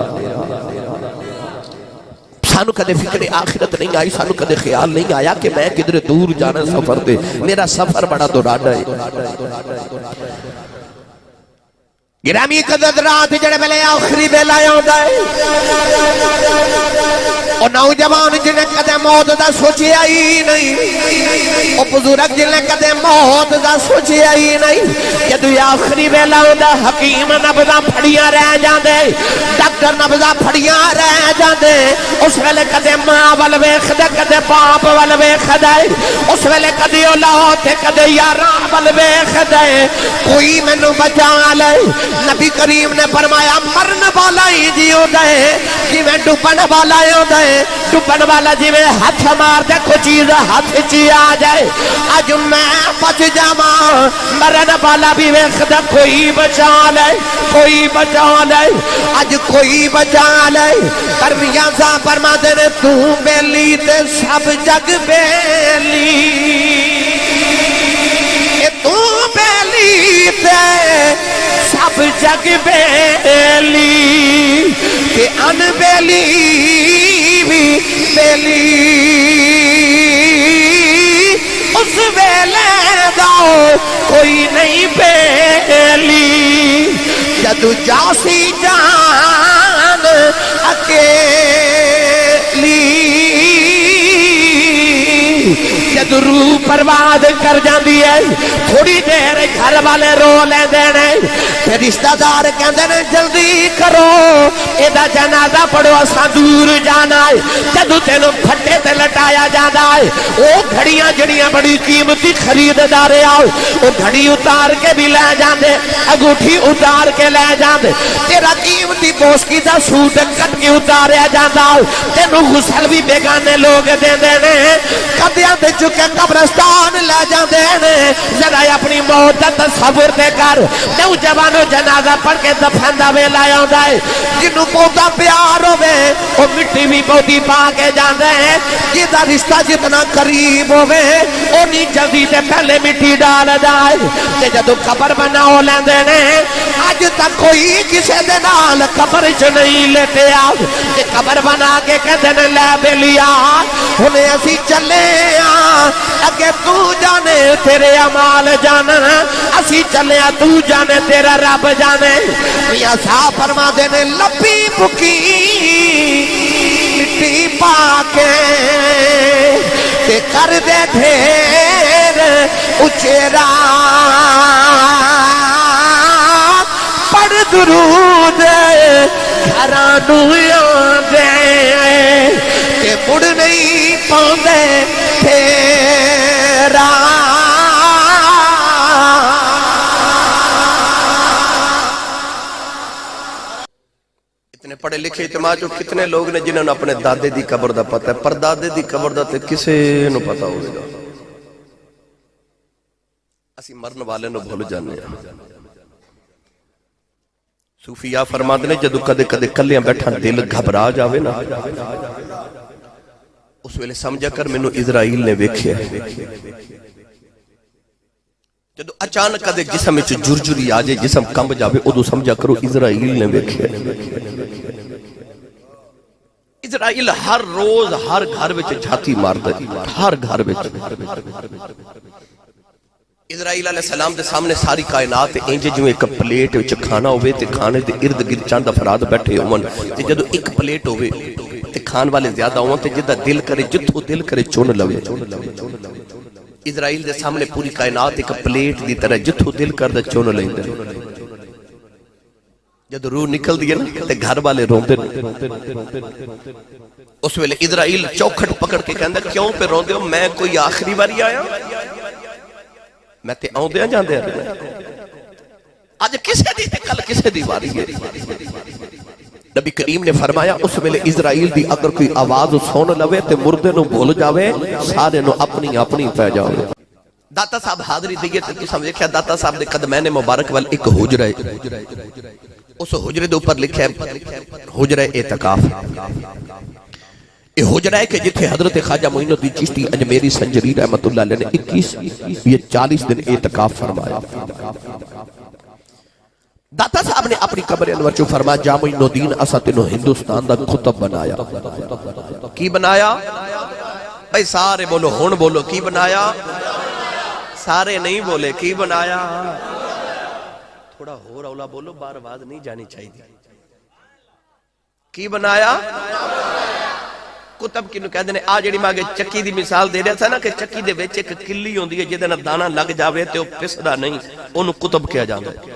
سانو کدے فکر آخرت نہیں آئی, سانو کدے خیال نہیں آیا کہ میں کدھر دور جانا سفر دے. میرا سفر بڑا دوراڈا ہے. گرامی قدر رات جڑے ملے آخری بیلا آندا ہے او نوجوان جنہیں کدے موت دا سوچیا ہی نہیں، او بزرگ جنہیں کدے موت دا سوچیا ہی نہیں، جدو آخری ویلا دا حکیم نبضاں پھڑیاں رہ جاندے، ڈاکٹر نبضاں پھڑیاں رہ جاندے، اس ویلے کدے ماں وال ویکھدے کدے باپ وال ویکھدے، اس ویلے کدے اولاد تے کدے یاران وال ویکھدے، کوئی مینوں بچا لے۔ نبی کریم نے فرمایا مرن والا ہی جیو دے جویں ڈوبن والا ہو دے، ڈوبن والا جویں ہاتھ مار دے کوئی چیز ہاتھ چی آ جائے، اج میں بچ جاواں، مرن والا بھی ویکھدا کوئی بچا لے، کوئی بچا لے، اج کوئی بچا لے۔ کرمیاں صاحب فرماتے نے تو بیلی تے سب جگ بیلی، تو بیلی تے سب جگ بیلی، تے ان بیلی بھی بیلی، اس ویلے دا کوئی نہیں بیلی، جدو جاسی جان اکیلی، جد روح پرواد کر جاندی ہے، تھوڑی دیر گھر والے رو لے دینے، پھر رشتہ دار کہندے نے جلدی کرو ایدہ جنازہ پڑھو اساں دور جانا ہے، جدو تینوں پھٹے تے لٹایا جانا ہے، وہ گھڑیاں جڑیاں بڑی قیمتی خرید دارے آؤ، وہ گھڑی اتار کے بھی لے جاندے، انگوٹھی اتار کے لے جاندے، تیرا قیمتی پوشکی دا سوٹ کٹ کے اتاریا جاندہ ہو، تینوں غسل بھی بیگانے لوگ دے دینے، قدیاں دے چکے قبرستان لے جاندے نے، ذرا اپنی موت دا تصور دے کر، نوجوانو جنازہ پڑھ کے دفن دا ویلا آوندا ہے، جنوں بہتا پیار ہوے او مٹی بھی بہتی پا کے جاندے ہیں، جدا رشتہ جتنا قریب ہوے اونی جلدی تے پہلے مٹی ڈال جائے، تے جدو قبر بناؤ لیندے نے، اج تک کوئی کسے دے نال قبر چ نہیں لیتے آ، تے قبر بنا کے کہندے نے لے بیلیا ہنے اسی چلے اگے تو جانے تیرے اعمال جانا، اسی چلے تو جانے تیرا رب جانے۔ میاں صاحب فرما دے نے لپی پکی مٹی پا کے تے کر دے ڈھیر اچیرا، پڑھ درود گھرانو آندے تے مڑ نہیں پاندے تیرا۔ اتنے پڑھے لکھے اجتماع جو کتنے لوگ نے جنہوں نے اپنے دادے دی قبر دا پتہ ہے، پر دادے دی قبر دا تے کسے نو پتہ ہوئے گا، اسی مرن والے نو بھول جانے ہیں۔ صوفیاء فرماتے نے جدو کدے کدے کلیاں بیٹھا دل گھبرا جاوے نا، اس ویلے سمجھا کر مینوں اسرائیل نے ویکھیا ہے۔ جدو اچانک کدے جسم وچ جرجری آ جائے، جسم کمب جاوے، ادو سمجھا کرو اسرائیل نے ویکھیا ہے۔ اسرائیل ہر روز ہر گھر وچ جھاتی ماردا ہے، ہر گھر وچ۔ اسرائیل علیہ السلام دے سامنے ساری کائنات انج جویں ایک پلیٹ وچ کھانا ہوئے تے کھانے دے ارد گرد چند افراد بیٹھے ہون، تے جدو ایک پلیٹ ہوئے تے کھان والے زیادہ ہون تے جدا دل کرے جتھوں دل کرے چن لوے۔ اسرائیل دے سامنے پوری کائنات ایک پلیٹ دی طرح جتھوں دل کردا چن لیندے۔ جد روح نکل دی نا تے گھر والے روندے، اس ویلے اسرائیل چوکھٹ پکڑ کے کہندا کیوں پہ روندے ہو، میں کوئی آخری باری آیا، میں تے آؤندے جاندے ہیں، آج کسے دی تے کل کسے دی واری ہے۔ نبی کریم نے فرمایا اس ویلے اسرائیل دی اگر کوئی آواز سن لوے تے مردے نو بھول جاوے، سارے نو اپنی اپنی پہ جاوے۔ داتا صاحب حاضری دیئے تے کسا دیکھا داتا صاحب دے قدمین مبارک وال ایک حجرہ ہے، اس حجرے دے اوپر لکھا ہے حجرہ اعتکاف۔ یہ حجرہ ہے کہ جتھے حضرت خواجہ معین الدین چشتی اجمیری سنجری رحمت اللہ علیہ نے 40 دن اعتکاف فرمایا۔ داتا صاحب نے اپنی قبر انور چو فرمایا جا معین الدین اسا تینو ہندوستان دا خطب بنایا۔ کی بنایا؟ بھئی سارے بولو، ہون بولو، کی بنایا؟ سارے نہیں بولے، کی بنایا؟ تھوڑا ہو رولا بولو، بار آواز نہیں جانی چاہیے۔ کی بنایا؟ کتب کنوں کہہ دینے آ جڑی ماں چکی دی مثال دے رہا تھا نا کہ چکی دے ویچ ایک کلی ہوندی ہے جدے نہ دانا لگ جاوے تے وہ پسدا نہیں انہوں کتب کیا جاندہ ہے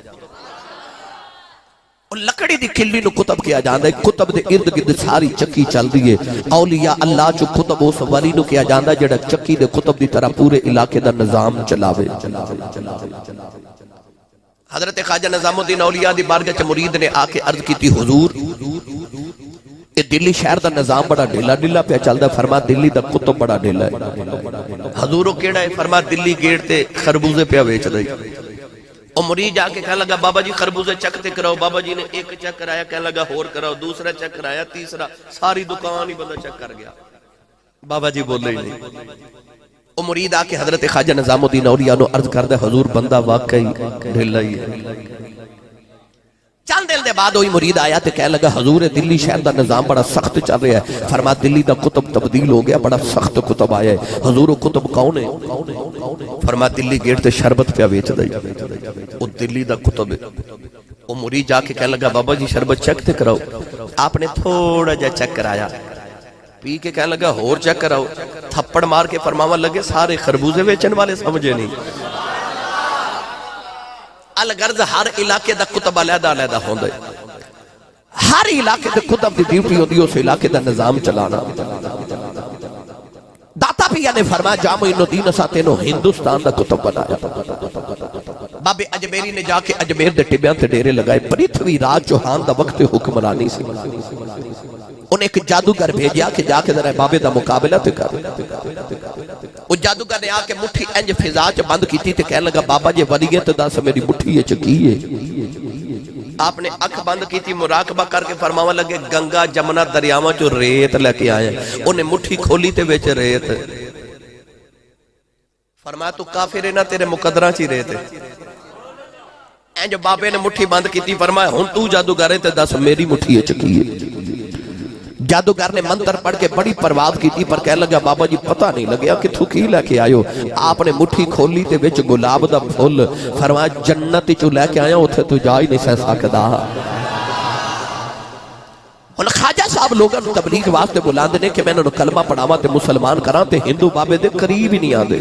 اور لکڑی دی کلی نو کتب کیا جاندہ ہے کتب دے ارد گرد ساری چکی چل دی ہے اولیاء اللہ جو کتب اس ولی نو کیا جاندہ جڑا چکی دے کتب دی طرح پورے علاقے دا نظام چلاوے حضرت خواجہ نظام الدین اولیاء دی بارگاہ چ مرید نے آ کے عرض کی تھی حضور یہ دلی شہر دا نظام بڑا ڈھیلا ڈھیلا پہ چلدا ہے فرما دلی دا کتب بڑا ڈھیلا ہے حضورو کیڑا ہے فرما دلی گیٹ تے خربوزے پہ ویچ دے اور مرید جا کے کہنے لگا بابا جی خربوزے چکتے کراؤ بابا جی نے ایک چک کرایا کہنے لگا ہور کراؤ دوسرا چک کرایا تیسرا ساری دکان ہی بندہ چک کر گیا بابا جی بول رہی نہیں اور مرید آ کے حضرت خواجہ نظام الدین اولیاء نو عرض کردہ حضور بندہ واقعی ڈھیلا ہی ہے چند دل دے بعد ہوئی مرید آیا تے کہنے لگا حضور دلی شہر دا نظام بڑا سخت چل رہا ہے فرما دلی دا کتب تبدیل ہو گیا بڑا سخت کتب آیا ہے حضور وہ کتب کون ہے فرما دلی گیٹ تے شربت پہ ویچ دائی وہ دلی دا کتب ہے وہ مرید جا کے کہنے لگا بابا جی شربت چک تے کراؤ آپ نے تھوڑا جا چک کرایا پی کے کہنے لگا ہور چک کراؤ تھپڑ مار کے فرماوا لگے سارے خربوزے ویچن والے سمجھے نہیں الگرز ہر علاقے دا کتب علیحدہ علیحدہ ہوندے ہر علاقے دا کتب دی ڈیوٹی ہوندی اس علاقے دا نظام چلانا داتا پیا نے فرمایا جامع الدین ساتے نو ہندوستان دا کتب بنایا بابے اجمیری نے جا کے اجمیر دے ٹبیاں تے ڈیرے لگائے پرتھوی راج چوہان دا وقت حکمرانی سی انہیں ایک جادوگر بھیجیا کہ جا کے ذرا بابے دا مقابلہ تے کر وہ جادوگر نے آ کے مٹھی انج فضا چ بند کیتی تے کہنے لگا بابا جی ولیت دس میری مٹھی یہ چکی ہے آپ نے اکھ بند کیتی مراقبہ کر کے فرماوا لگے گنگا جمنا دریاواں چوں ریت لے کے آئے انہیں مٹھی کھولی تے وچ ریت فرمایا تو کافر ہے نا تیرے مقدراں چ ریت انج بابے نے مٹھی بند کیتی فرمایا ہن تو جادوگر ہے تے دس میری مٹھی یہ چکی ہے جادوگر نے منتر پڑھ کے بڑی پرواز کی تھی پر کہہ لگا بابا جی پتہ نہیں لگیا کہ تو کی لے کے آئیو آپ نے مٹھی کھولی تے وچ گلاب دا پھول فرمایا جنت چو لے کے آیا اتھے تو جا ہی نہیں سہ سکدا اور خواجہ صاحب لوگوں تبلیغ واسطے بلاندے نے کہ میں نے کلمہ پڑھاواں تے مسلمان کراں تے ہندو بابے دے قریب ہی نہیں آندے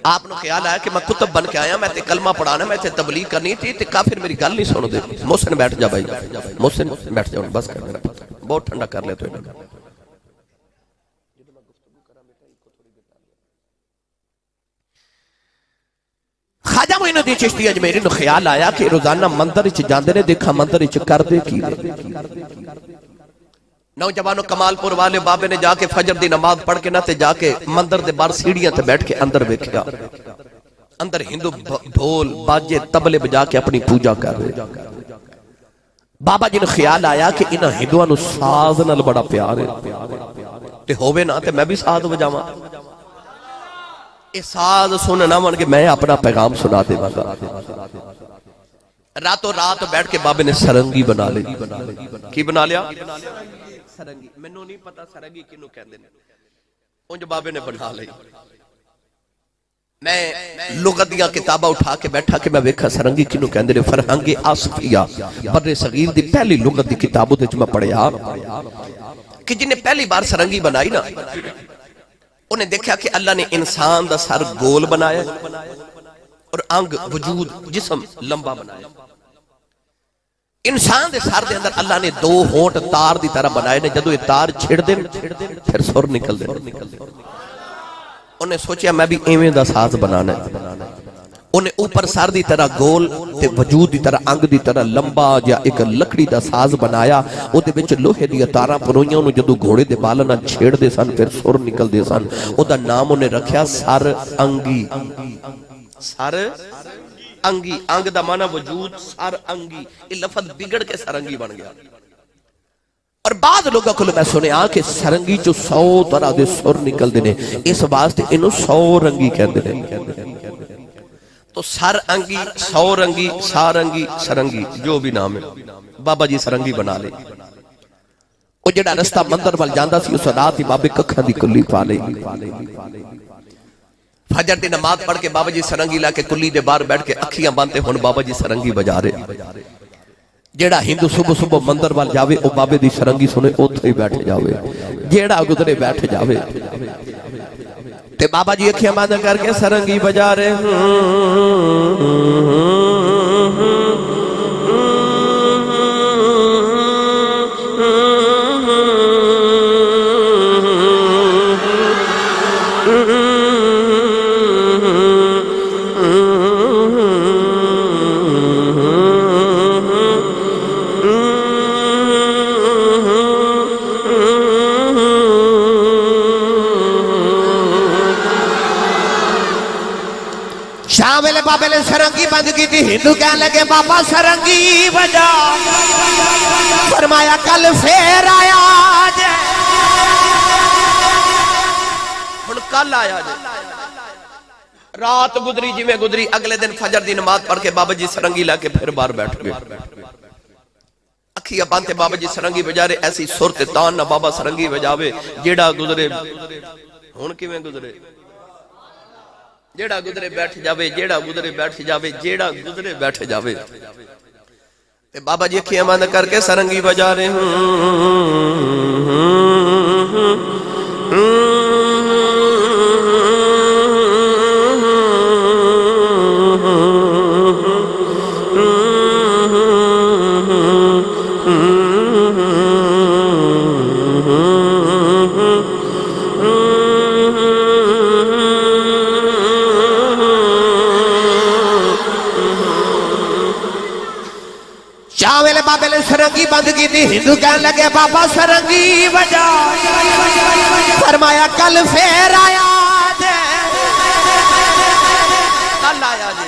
آپ نے خیال آیا کہ میں کتب بن کے آیا میں تے کلمہ پڑھانا میں تے تبلیغ کرنی تھی تے کافر میری گل نہیں سن دے محسن بیٹھ جا بھائی محسن بیٹھ جاؤ بس کر میرا بہت ٹھنڈا کر لے تو خواجہ معین الدین چشتی اجمیری نو خیال آیا کہ روزانہ مندر وچ جاندے نے دیکھا مندر وچ کر دے کی نوجوانوں کمال پور والے بابے نے جا کے فجر دی نماز پڑھ کے نہ تے جا کے مندر دے بار سیڑھیاں تے بیٹھ کے اندر ویکھیا اندر ہندو ڈھول باجے تبلے بجا کے اپنی پوجا کر رہے بابا جی نے خیال آیا کہ انہاں ہندوؤں نو ساز نال بڑا پیار ہے تے ہووے نہ تے میں بھی ساز بجاواں اے ساز سننا من کے میں اپنا پیغام سنا دے گا راتوں رات بیٹھ کے بابے نے سرنگی بنا لی کی بنا لیا سرنگی مینوں نہیں پتا سرنگی کینوں کہندے نے اونج بابے نے بنا لی میں لغت دیاں کتاباں اٹھا کے بیٹھا کہ میں ویکھا سرنگی کینوں کہندے نے فرہنگ آصفیہ بر صغیر دی پہلی لغت دی کتابوں وچ میں پڑھیا کہ جن نے پہلی بار سرنگی بنائی نا انہیں دیکھا کہ اللہ نے انسان دا سر گول بنایا اور انگ وجود جسم لمبا بنایا انسان دے سر دے اندر اللہ نے دو ہونٹ تار دی طرح بنائے نے جدو یہ تار چھڑ دیں پھر سر نکل دیں انہیں سوچیا میں بھی ایویں دا ساز بنانا ہے انہیں اوپر سر دی طرح گول تے وجود دی طرح انگ دی طرح لمبا یا ایک لکڑی دا ساز بنایا او دے وچ لوہے دی تاراں پروئیاں انہوں جدو گھوڑے دے بالاں نال چھیڑ دے سن پھر سر نکل دے سن او دا نام انہیں رکھیا سر انگی سر انگی انگ دا معنی وجود سر انگی یہ لفظ بگڑ کے سرنگی بن گیا اور بعض لوگوں کو میں سنیا کہ سرنگی جو 100 طرح دے سر نکل دینے اس واسطے انہوں 100 رنگی کہندے نے تو سر انگی 100 رنگی سارنگی سرنگی جو بھی نام ہے بابا جی سرنگی بنا لے وہ جڑا رستہ مندر وال جاندا سی اس رات ہی بابے ککھاں دی کلی پا لے فجر دی نماز پڑھ کے بابا جی سرنگی لا کے کلی دے باہر بیٹھ کے اکھیاں باندھتے ہن بابا جی سرنگی بجا رہے جیڑا ہندو صبح صبح مندر وال جاوے او بابے دی سرنگی سنے اوتھے ہی بیٹھ جاوے، جیڑا گزرے بیٹھ جاوے۔ تے بابا جی اکھیاں بند کر کے سرنگی بجا رہے شامل بابے نے سرنگی بند کی تھی، ہندو کہنے لگے بابا سرنگی بجا، فرمایا کل پھر آیا جائے، ہن کل آیا جائے۔ رات گزری جی میں گزری، اگلے دن فجر دی نماز پڑھ کے بابا جی سرنگی لا کے پھر بار بیٹھ گئے۔ اکھیاں بانتے بابا جی سرنگی بجا رہے، ایسی صورت تان نہ بابا سرنگی بجاوے، جیڑا گزرے ہن کیویں گزرے، جیڑا گزرے بیٹھ جاوے، جیڑا گزرے بیٹھ جاوے، جیڑا گزرے بیٹھ جاوے۔ تے بابا جی اکھیاں بند کر کے سرنگی بجا رہے شامل بابے نے سرنگی بند کی تھی، ہندو کہنے لگے بابا سرنگی بجا، فرمایا کل پھر آیا جائے، کل آیا جی۔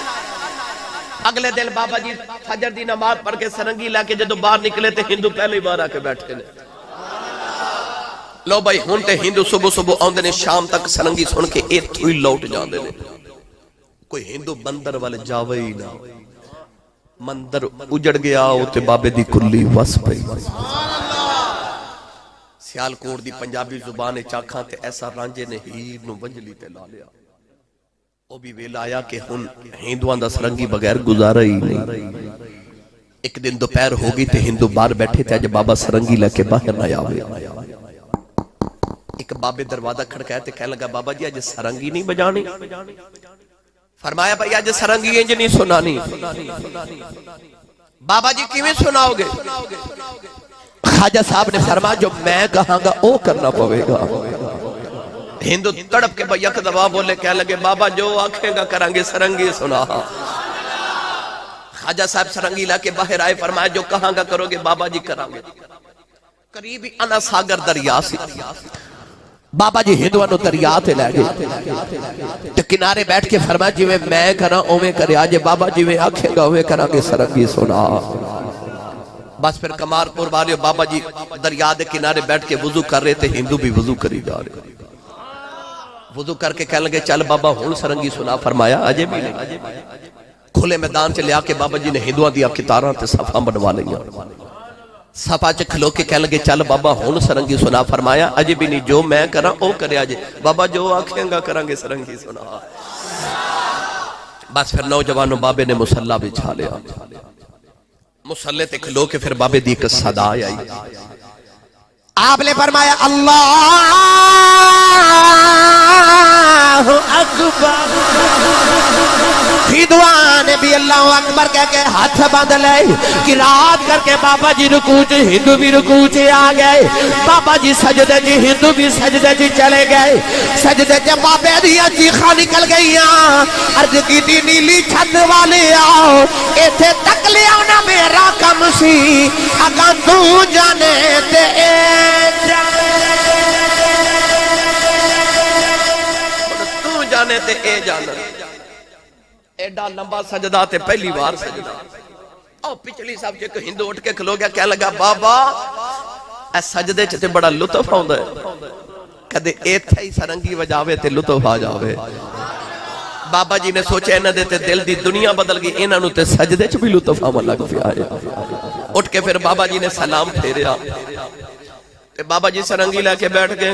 اگلے دن بابا جی فجر دی نماز پڑھ کے سرنگی لا کے جدو باہر نکلے تے ہندو پہلے بار آ کے بیٹھے نے۔ لو بھائی ہن تے ہندو صبح صبح آندے نے، شام تک سرنگی سن کے ایتھوں ہی لوٹ جاندے نے۔ کوئی ہندو مندر والے جاوے ہی نہ، مندر اجڑ گیا تے بابے دی کلی وس پئی۔ سیالکوٹ دی پنجابی زبان چاکھاں تے ایسا رانجے نے ہیر نو ونجلی تے لا لیا۔ او بھی ویلا آیا کہ ہن ہندوان دا سرنگی بغیر گزارا ہی نہیں۔ ایک دن دوپہر ہوگی تے ہندو باہر بیٹھے تھے، اج بابا سرنگی لے کے باہر نہ آوے۔ ایک بابے دروازہ کھڑکایا تے کہنے لگا بابا جی اج سرنگی نہیں بجانی؟ فرمایا بھائی اج سرنگی انج نہیں سنانی۔ بابا جی کیویں سناؤ گے؟ خواجہ صاحب نے فرمایا جو میں کہاں گا او کرنا پوے گا۔ ہندو تڑپ کے یک دفعہ بولے، کہنے لگے بابا جو آکھے گا کرانگے، سرنگی سنا۔ خواجہ صاحب سرنگی لا کے باہر آئے، فرمایا جو کہاں گا کرو گے بابا جی کرانگے۔ قریبی انا ساگر دریا سی، بابا جی ہندوانو دریا تے لے گئے تے کنارے بیٹھ کے فرمایا جی میں کراں اوویں کرے، آج بابا جی میں آکھے گا اوویں کرانگے، سرنگی سنا۔ بس پھر کمار پور والے بابا جی دریا دے کنارے بیٹھ کے وضو کر رہے تھے، ہندو بھی وضو کری جا رہے۔ وضو کر کے کہنے لگے چل بابا ہن سرنگی سنا۔ فرمایا اجے بھی نہیں۔ کھلے میدان چ لیا کے بابا جی نے ہندوؤں دی کتاراں تے صفاں بنوا لئیاں۔ صفا چ کھلو کے کہنے لگے چل بابا ہن سرنگی سنا۔ فرمایا اجے بھی نہیں، جو میں کراں او کرے اجے، بابا جو آکھیں گا کرانگے، سرنگی سنا۔ بس پھر نوجوانوں بابے نے مصلی بچھا لیا۔ مصلی تے کھلو کے پھر بابے دی ایک صدا آئی۔ آپ نے فرمایا اللہ اکبر، ہندوان بھی اللہ اکبر کہہ کے ہاتھ باندھ لے، قرات کر کے بابا جی رکوع چ، ہندو بھی رکوع چ آ گئے، بابا جی سجدے جی، ہندو بھی سجدے جی چلے گئے۔ سجدے جی بابے دیا چیخاں نکل گئیاں، عرض کی دی نیلی چھت والے آؤ، ایتھے تک لیا نہ میرا کم سی، اگاں تو جانے تے اے جانے تے اے جانا۔ ایڈا لمبا سجدہ تے پہلی بار سجدہ۔ او پچھلی صاحب جے کو ہندو اٹھ کے کھلو گیا، کہنے لگا بابا اے سجدے چ تے بڑا لطف آوندا ہے، کدے ایتھے ہی سرنگی وجاوے تے لطف آ جاوے۔ بابا جی نے سوچا انہاں دے تے دل دی دنیا بدل گئی، انہاں نوں تے سجدے چ بھی لطف آون لگ پیا ہے۔ اٹھ کے پھر بابا جی نے سلام پھیریا تے بابا جی سرنگی لے کے بیٹھ گئے۔